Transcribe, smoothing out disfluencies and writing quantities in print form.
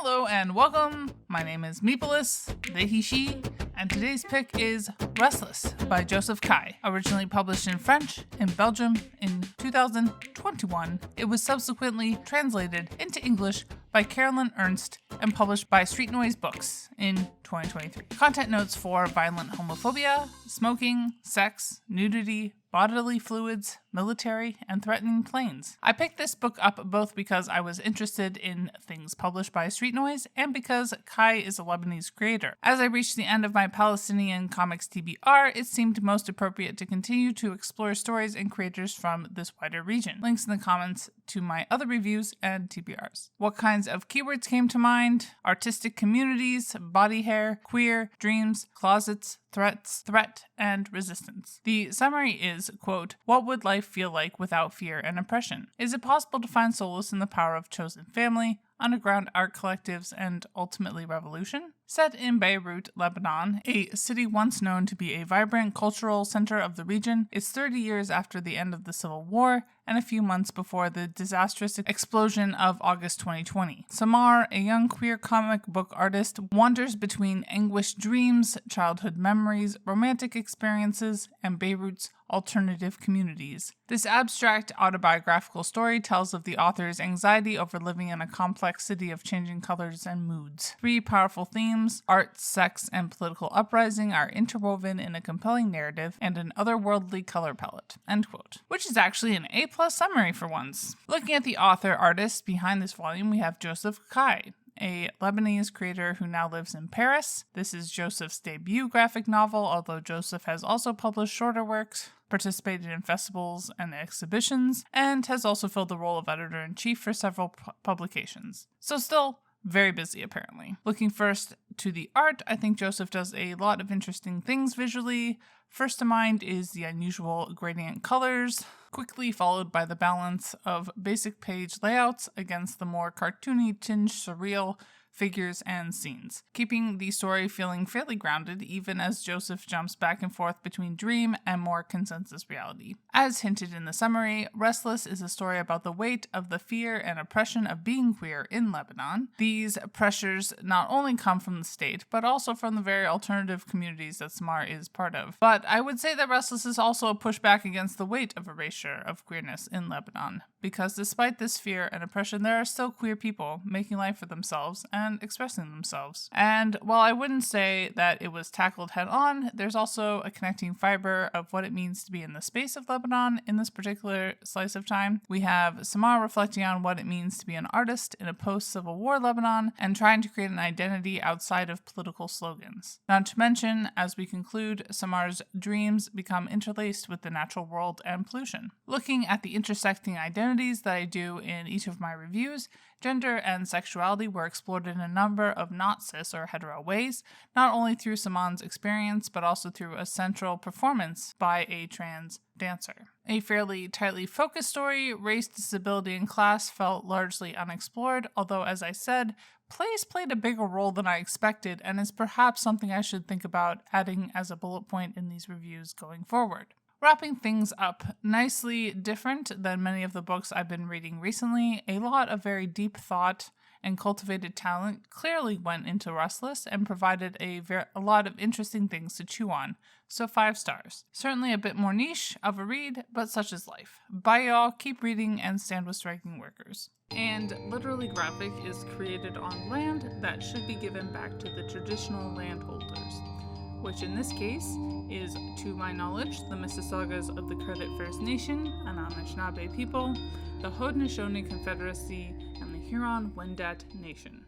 Hello and welcome. My name is Meepolis, they, he, she, and today's pick is Restless by Joseph Kai. Originally published in French in Belgium in 2021, it was subsequently translated into English by Carolyn Ernst and published by Street Noise Books in 2023. Content notes for violent homophobia, smoking, sex, nudity, bodily fluids, military, and threatening planes. I picked this book up both because I was interested in things published by Street Noise and because Kai is a Lebanese creator. As I reached the end of my Palestinian comics TBR, it seemed most appropriate to continue to explore stories and creators from this wider region. Links in the comments to my other reviews and TBRs. What kinds of keywords came to mind? Artistic communities, body hair, queer, dreams, closets, threat, and resistance. The summary is, quote, "What would life feel like without fear and oppression? Is it possible to find solace in the power of chosen family, underground art collectives, and ultimately revolution?" Set in Beirut, Lebanon, a city once known to be a vibrant cultural center of the region, it's 30 years after the end of the Civil War and a few months before the disastrous explosion of August 2020. Samar, a young queer comic book artist, wanders between anguished dreams, childhood memories, romantic experiences, and Beirut's alternative communities. This abstract autobiographical story tells of the author's anxiety over living in a complex city of changing colors and moods. Three powerful themes, art, sex, and political uprising, are interwoven in a compelling narrative and an otherworldly color palette. End quote. Which is actually an A+ summary for once. Looking at the author-artist behind this volume, we have Joseph Kai, a Lebanese creator who now lives in Paris. This is Joseph's debut graphic novel, although Joseph has also published shorter works, participated in festivals and exhibitions, and has also filled the role of editor-in-chief for several publications. So still very busy, apparently. Looking first to the art, I think Joseph does a lot of interesting things visually. First to mind is the unusual gradient colors, quickly followed by the balance of basic page layouts against the more cartoony tinge surreal figures and scenes, keeping the story feeling fairly grounded even as Joseph jumps back and forth between dream and more consensus reality. As hinted in the summary, Restless is a story about the weight of the fear and oppression of being queer in Lebanon. These pressures not only come from the state, but also from the very alternative communities that Samar is part of. But I would say that Restless is also a pushback against the weight of erasure of queerness in Lebanon, because despite this fear and oppression, there are still queer people making life for themselves and expressing themselves. And while I wouldn't say that it was tackled head on, there's also a connecting fiber of what it means to be in the space of Lebanon in this particular slice of time. We have Samar reflecting on what it means to be an artist in a post-Civil War Lebanon and trying to create an identity outside of political slogans. Not to mention, as we conclude, Samar's dreams become interlaced with the natural world and pollution. Looking at the intersecting identities that I do in each of my reviews, gender and sexuality were explored in a number of not cis or hetero ways, not only through Saman's experience, but also through a central performance by a trans dancer. A fairly tightly focused story, race, disability, and class felt largely unexplored, although, as I said, place played a bigger role than I expected and is perhaps something I should think about adding as a bullet point in these reviews going forward. Wrapping things up, nicely different than many of the books I've been reading recently, a lot of very deep thought and cultivated talent clearly went into Restless and provided a lot of interesting things to chew on, so 5 stars. Certainly a bit more niche of a read, but such is life. Bye y'all, keep reading, and stand with striking workers. And Literally Graphic is created on land that should be given back to the traditional landholders, which in this case is, to my knowledge, the Mississaugas of the Credit First Nation, an Anishinaabe people, the Haudenosaunee Confederacy, and the Huron-Wendat Nation.